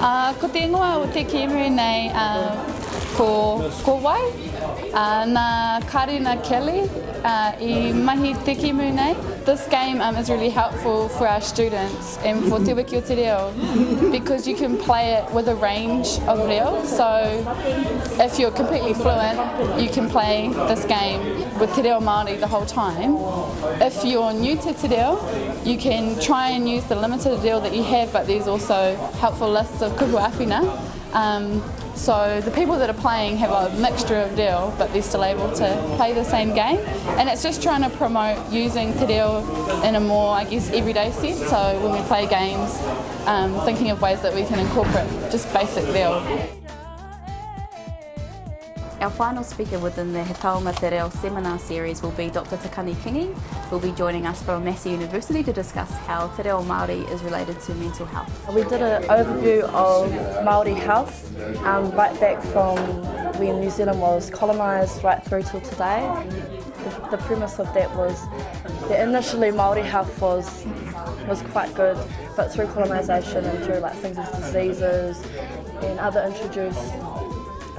Ko te ingoa o te kēmu nei ko wai, nā karina Kelly I mahi te kēmu nei. This game is really helpful for our students and for Te Wiki o Te Reo because you can play it with a range of reo. So if you're completely fluent, you can play this game with Te Reo Māori the whole time. If you're new to Te Reo, you can try and use the limited reo that you have, but there's also helpful lists of kupu āwhina. So the people that are playing have a mixture of reo, but they're still able to play the same game. And it's just trying to promote using te reo in a more, I guess, everyday sense. So when we play games, thinking of ways that we can incorporate just basic reo. Our final speaker within the He Taonga Te Reo seminar series will be Dr. Te Kani Kingi, who will be joining us from Massey University to discuss how Te Reo Māori is related to mental health. We did an overview of Māori health right back from when New Zealand was colonised right through till today. The premise of that was that initially Māori health was quite good, but through colonisation and through like things as diseases and other introduced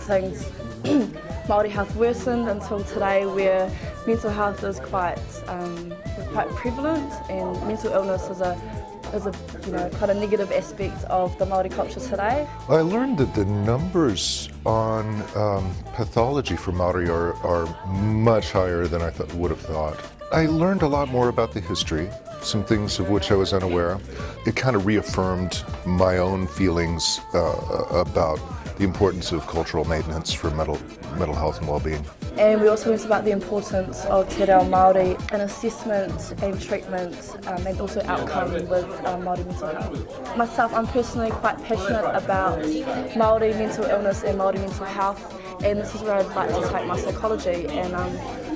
things, Māori health worsened until today, where mental health is quite prevalent, and mental illness is a quite a negative aspect of the Māori culture today. I learned that the numbers on pathology for Māori are much higher than I would have thought. I learned a lot more about the history, some things of which I was unaware. It kind of reaffirmed my own feelings about the importance of cultural maintenance for mental health and well-being. And we also learned about the importance of Te Reo Māori in assessment and treatment and also outcome with Māori mental health. Myself, I'm personally quite passionate about Māori mental illness and Māori mental health, and this is where I'd like to take my psychology, and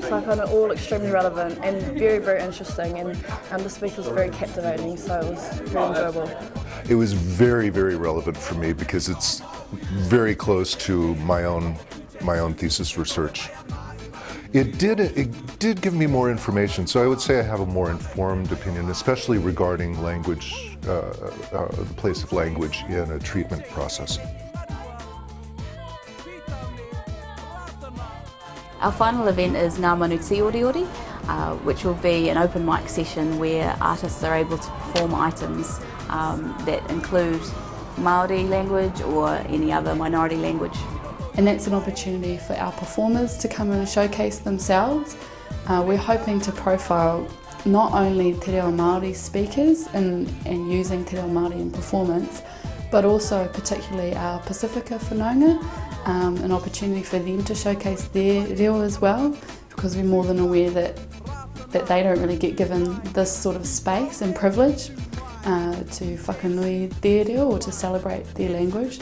so I find it all extremely relevant and very, very interesting, and the speaker was very captivating, so it was very enjoyable. It was very, very relevant for me because it's very close to my own thesis research. It did give me more information, so I would say I have a more informed opinion, especially regarding language, the place of language in a treatment process. Our final event is Ngā Manu Tīoriori, which will be an open mic session where artists are able to perform items that include Māori language or any other minority language. And that's an opportunity for our performers to come and showcase themselves. We're hoping to profile not only Te Reo Māori speakers and using Te Reo Māori in performance, but also particularly our Pasifika whanaunga, an opportunity for them to showcase their reo as well, because we're more than aware that they don't really get given this sort of space and privilege to whakanui their reo or to celebrate their language.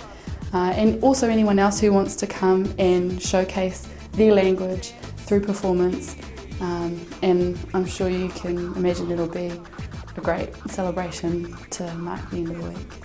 And also anyone else who wants to come and showcase their language through performance, and I'm sure you can imagine it'll be a great celebration to mark the end of the week.